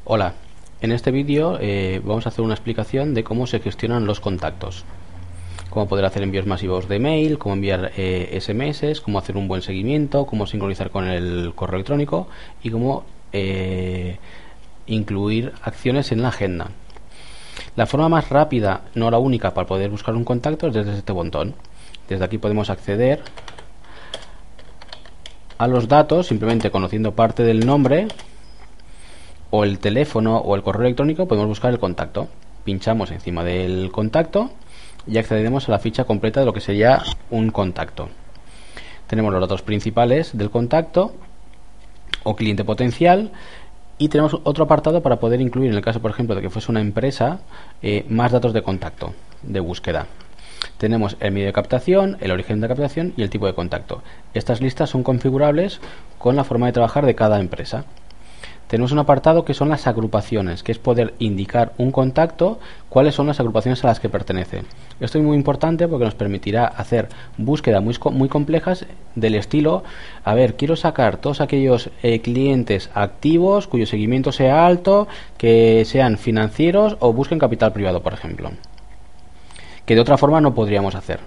Hola, en este vídeo vamos a hacer una explicación de cómo se gestionan los contactos, cómo poder hacer envíos masivos de mail, cómo enviar SMS, cómo hacer un buen seguimiento, cómo sincronizar con el correo electrónico y cómo incluir acciones en la agenda. La forma más rápida, no la única, para poder buscar un contacto es desde este botón. Desde aquí podemos acceder a los datos simplemente conociendo parte del nombre o el teléfono o el correo electrónico. Podemos buscar el contacto, pinchamos encima del contacto y accederemos a la ficha completa de lo que sería un contacto. Tenemos los datos principales del contacto o cliente potencial y tenemos otro apartado para poder incluir, en el caso por ejemplo de que fuese una empresa, más datos de contacto, de búsqueda. Tenemos el medio de captación, el origen de captación y el tipo de contacto. Estas listas son configurables con la forma de trabajar de cada empresa. Tenemos un apartado que son las agrupaciones, que es poder indicar un contacto, cuáles son las agrupaciones a las que pertenece. Esto es muy importante porque nos permitirá hacer búsquedas muy complejas del estilo, a ver, quiero sacar todos aquellos clientes activos cuyo seguimiento sea alto, que sean financieros o busquen capital privado, por ejemplo. Que de otra forma no podríamos hacer,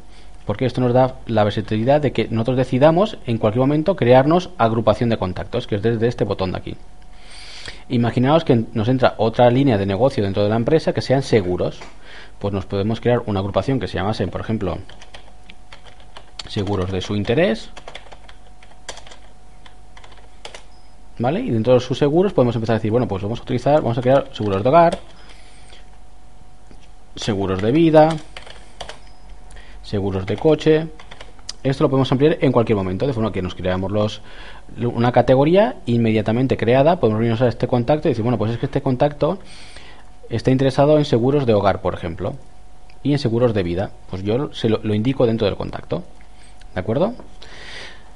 porque esto nos da la versatilidad de que nosotros decidamos en cualquier momento crearnos agrupación de contactos, que es desde este botón de aquí. Imaginaos que nos entra otra línea de negocio dentro de la empresa que sean seguros. Pues nos podemos crear una agrupación que se llamase, por ejemplo, seguros de su interés, ¿vale? Y dentro de sus seguros podemos empezar a decir, bueno, pues vamos a crear seguros de hogar, seguros de vida, seguros de coche. Esto lo podemos ampliar en cualquier momento, de forma que nos creamos una categoría inmediatamente creada. Podemos irnos a este contacto y decir, bueno, pues es que este contacto está interesado en seguros de hogar, por ejemplo, y en seguros de vida. Pues yo lo indico dentro del contacto, ¿de acuerdo?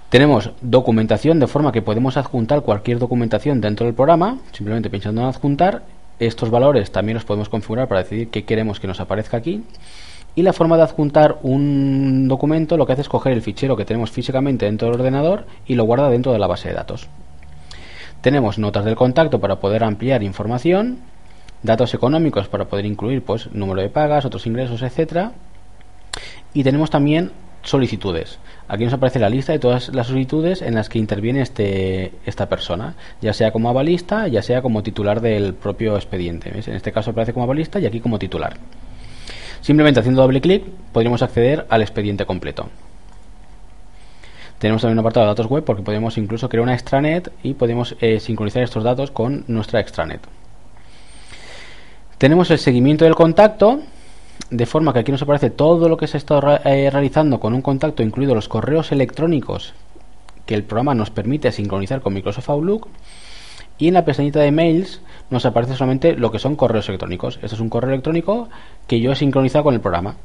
Tenemos documentación, de forma que podemos adjuntar cualquier documentación dentro del programa, simplemente pinchando en adjuntar. Estos valores también los podemos configurar para decidir qué queremos que nos aparezca aquí. Y la forma de adjuntar un documento lo que hace es coger el fichero que tenemos físicamente dentro del ordenador y lo guarda dentro de la base de datos. Tenemos notas del contacto para poder ampliar información, datos económicos para poder incluir pues número de pagas, otros ingresos, etcétera. Y tenemos también solicitudes. Aquí nos aparece la lista de todas las solicitudes en las que interviene esta persona, ya sea como avalista, ya sea como titular del propio expediente. ¿Ves? En este caso aparece como avalista y aquí como titular. Simplemente haciendo doble clic podríamos acceder al expediente completo. Tenemos también un apartado de datos web porque podemos incluso crear una extranet y podemos sincronizar estos datos con nuestra extranet. Tenemos el seguimiento del contacto, de forma que aquí nos aparece todo lo que se ha estado realizando con un contacto, incluidos los correos electrónicos que el programa nos permite sincronizar con Microsoft Outlook. Y en la pestañita de mails nos aparece solamente lo que son correos electrónicos. Este es un correo electrónico que yo he sincronizado con el programa.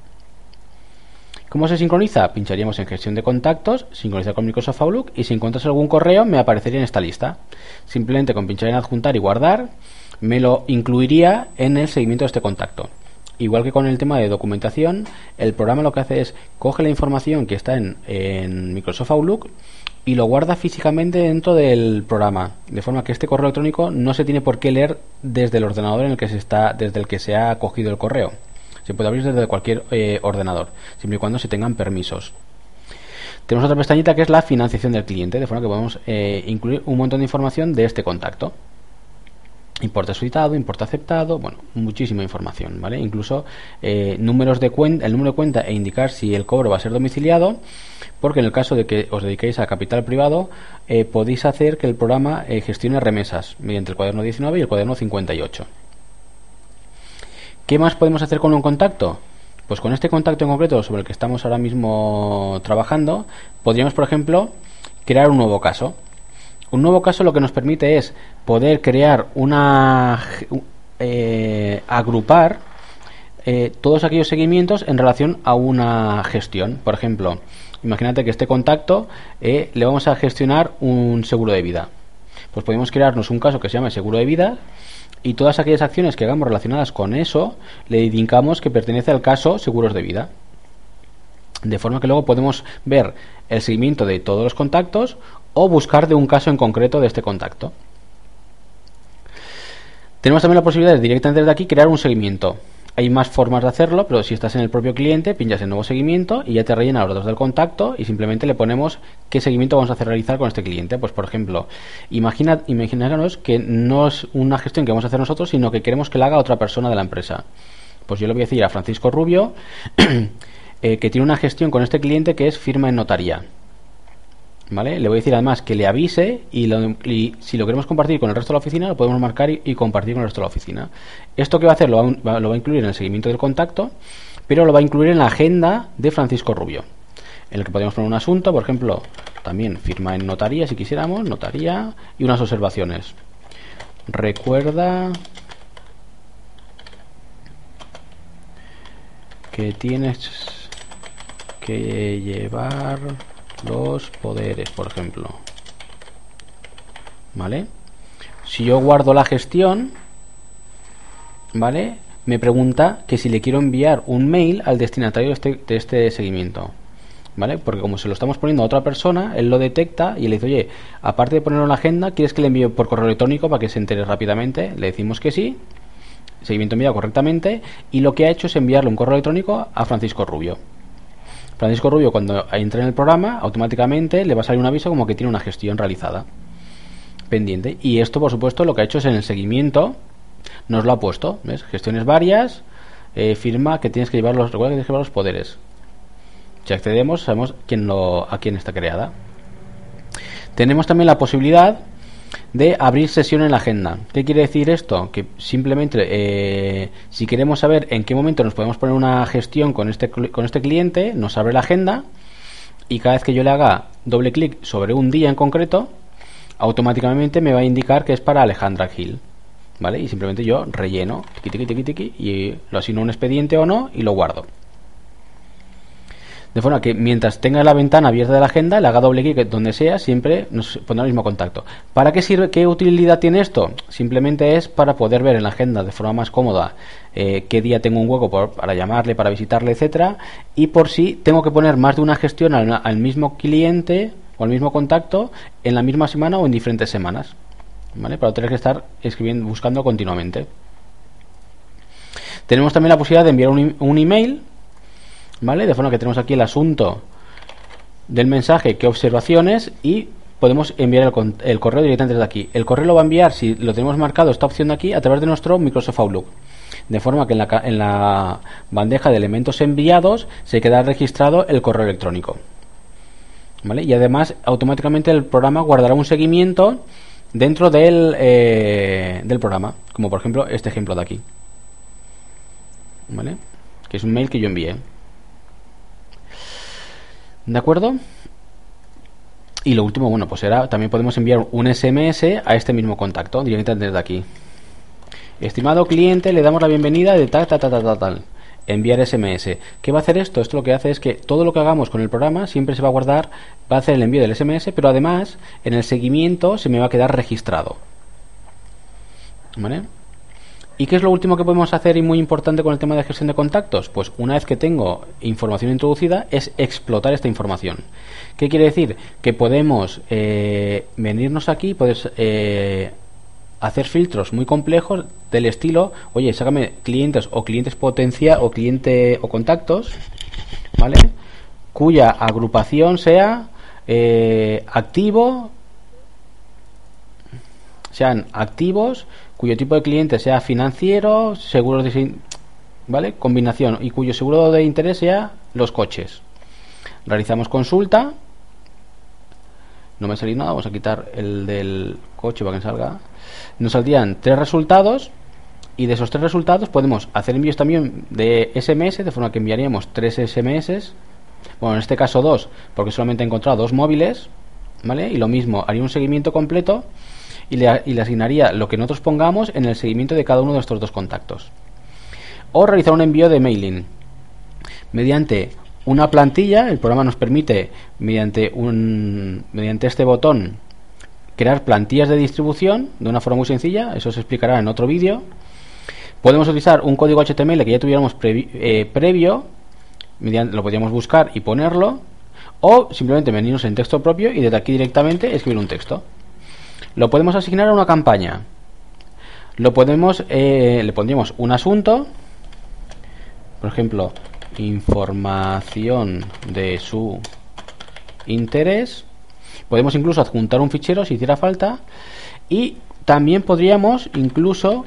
¿Cómo se sincroniza? Pincharíamos en gestión de contactos, sincronizar con Microsoft Outlook, y si encuentras algún correo me aparecería en esta lista. Simplemente con pinchar en adjuntar y guardar me lo incluiría en el seguimiento de este contacto. Igual que con el tema de documentación, el programa lo que hace es coge la información que está en Microsoft Outlook y lo guarda físicamente dentro del programa, de forma que este correo electrónico no se tiene por qué leer desde el ordenador desde el que se ha cogido el correo. Se puede abrir desde cualquier ordenador, siempre y cuando se tengan permisos. Tenemos otra pestañita que es la financiación del cliente, de forma que podemos incluir un montón de información de este contacto. Importe solicitado, importe aceptado, bueno, muchísima información, ¿vale? Incluso números de cuenta, el número de cuenta e indicar si el cobro va a ser domiciliado, porque en el caso de que os dediquéis a capital privado, podéis hacer que el programa gestione remesas mediante el cuaderno 19 y el cuaderno 58. ¿Qué más podemos hacer con un contacto? Pues con este contacto en concreto sobre el que estamos ahora mismo trabajando, podríamos, por ejemplo, crear un nuevo caso. Un nuevo caso lo que nos permite es poder crear agrupar todos aquellos seguimientos en relación a una gestión. Por ejemplo, imagínate que este contacto le vamos a gestionar un seguro de vida. Pues podemos crearnos un caso que se llame seguro de vida y todas aquellas acciones que hagamos relacionadas con eso le indicamos que pertenece al caso seguros de vida. De forma que luego podemos ver el seguimiento de todos los contactos o buscar de un caso en concreto de este contacto. Tenemos también la posibilidad de directamente desde aquí crear un seguimiento. Hay más formas de hacerlo, pero si estás en el propio cliente, pinchas en nuevo seguimiento y ya te rellena los datos del contacto y simplemente le ponemos qué seguimiento vamos a hacer realizar con este cliente. Pues por ejemplo, imaginaros que no es una gestión que vamos a hacer nosotros, sino que queremos que la haga otra persona de la empresa. Pues yo le voy a decir a Francisco Rubio que tiene una gestión con este cliente que es firma en notaría. ¿Vale? Le voy a decir además que le avise y si lo queremos compartir con el resto de la oficina, lo podemos marcar y compartir con el resto de la oficina. Esto que va a hacer lo va a incluir en el seguimiento del contacto, pero lo va a incluir en la agenda de Francisco Rubio, en el que podemos poner un asunto, por ejemplo, también firma en notaría si quisiéramos, notaría, y unas observaciones. Recuerda que tienes que llevar los poderes, por ejemplo. ¿Vale? Si yo guardo la gestión, ¿vale? Me pregunta que si le quiero enviar un mail al destinatario de este seguimiento. ¿Vale? Porque como se lo estamos poniendo a otra persona, él lo detecta y le dice, oye, aparte de ponerlo en la agenda, ¿quieres que le envíe por correo electrónico para que se entere rápidamente? Le decimos que sí, seguimiento enviado correctamente, y lo que ha hecho es enviarle un correo electrónico a Francisco Rubio. Francisco Rubio, cuando entre en el programa, automáticamente le va a salir un aviso como que tiene una gestión realizada pendiente. Y esto, por supuesto, lo que ha hecho es en el seguimiento nos lo ha puesto, ¿ves? Gestiones varias, firma que tienes que llevar recuerda que tienes que llevar los poderes. Si accedemos, sabemos a quién está creada. Tenemos también la posibilidad de abrir sesión en la agenda. ¿Qué quiere decir esto? Que simplemente si queremos saber en qué momento nos podemos poner una gestión con este cliente, nos abre la agenda y cada vez que yo le haga doble clic sobre un día en concreto, automáticamente me va a indicar que es para Alejandra Gil, ¿vale? Y simplemente yo relleno tiqui, y lo asigno a un expediente o no y lo guardo. De forma que mientras tenga la ventana abierta de la agenda, le haga doble clic donde sea, siempre nos pondrá el mismo contacto. ¿Para qué sirve? ¿Qué utilidad tiene esto? Simplemente es para poder ver en la agenda de forma más cómoda qué día tengo un hueco para llamarle, para visitarle, etcétera. Y por si tengo que poner más de una gestión al mismo cliente o al mismo contacto en la misma semana o en diferentes semanas, ¿vale? Para tener que estar escribiendo, buscando continuamente. Tenemos también la posibilidad de enviar un email, ¿vale? De forma que tenemos aquí el asunto del mensaje, qué observaciones, y podemos enviar el correo directamente desde aquí. El correo lo va a enviar, si lo tenemos marcado esta opción de aquí, a través de nuestro Microsoft Outlook, de forma que en la bandeja de elementos enviados se queda registrado el correo electrónico, ¿vale? Y además automáticamente el programa guardará un seguimiento dentro del programa, como por ejemplo este ejemplo de aquí, ¿vale? Que es un mail que yo envié. ¿De acuerdo? Y lo último, bueno, pues también podemos enviar un SMS a este mismo contacto directamente desde aquí. Estimado cliente, le damos la bienvenida de tal. Enviar SMS. ¿Qué va a hacer esto? Esto lo que hace es que todo lo que hagamos con el programa siempre se va a guardar, va a hacer el envío del SMS, pero además en el seguimiento se me va a quedar registrado. ¿Vale? ¿Y qué es lo último que podemos hacer y muy importante con el tema de gestión de contactos? Pues una vez que tengo información introducida es explotar esta información. ¿Qué quiere decir? Que podemos venirnos aquí, puedes hacer filtros muy complejos del estilo, oye, sácame clientes o clientes potenciales o cliente o contactos, ¿vale? Cuya agrupación sea sean activos, cuyo tipo de cliente sea financiero, seguros de, ¿vale? Combinación, y cuyo seguro de interés sea los coches. Realizamos consulta. No me ha salido nada, vamos a quitar el del coche para que salga. Nos saldrían 3 resultados y de esos 3 resultados podemos hacer envíos también de SMS, de forma que enviaríamos 3 SMS. Bueno, en este caso 2, porque solamente he encontrado 2 móviles, ¿vale? Y lo mismo, haría un seguimiento completo y le asignaría lo que nosotros pongamos en el seguimiento de cada uno de estos 2 contactos. O realizar un envío de mailing mediante una plantilla. El programa nos permite mediante este botón crear plantillas de distribución de una forma muy sencilla. Eso se explicará en otro vídeo. Podemos utilizar un código HTML que ya tuviéramos previo, lo podríamos buscar y ponerlo, o simplemente venirnos en texto propio y desde aquí directamente escribir un texto. Lo podemos asignar a una campaña, lo podemos, le pondríamos un asunto, por ejemplo, información de su interés. Podemos incluso adjuntar un fichero si hiciera falta, y también podríamos incluso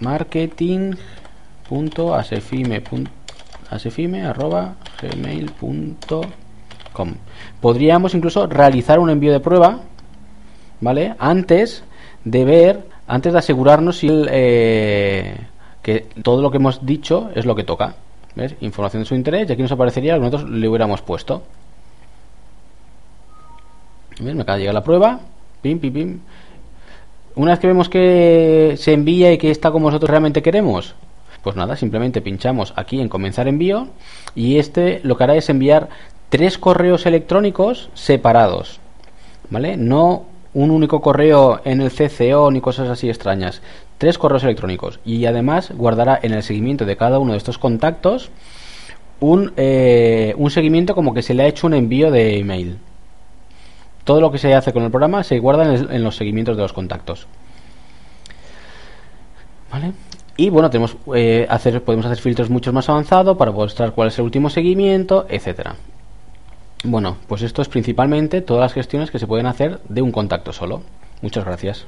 marketing.asefime@gmail.com. Podríamos incluso realizar un envío de prueba, ¿vale? Antes de asegurarnos si que todo lo que hemos dicho es lo que toca. ¿Ves? Información de su interés, y aquí nos aparecería lo que nosotros le hubiéramos puesto. ¿Ves? Me acaba de llegar la prueba. Pim, pim, pim. Una vez que vemos que se envía y que está como nosotros realmente queremos, pues nada, simplemente pinchamos aquí en comenzar envío, y lo que hará es enviar 3 correos electrónicos separados, ¿vale? No un único correo en el CCO ni cosas así extrañas. 3 correos electrónicos, y además guardará en el seguimiento de cada uno de estos contactos un seguimiento como que se le ha hecho un envío de email. Todo lo que se hace con el programa se guarda en los seguimientos de los contactos, ¿vale? Y bueno, podemos hacer filtros mucho más avanzados para mostrar cuál es el último seguimiento, etcétera. Bueno, pues esto es principalmente todas las gestiones que se pueden hacer de un contacto solo. Muchas gracias.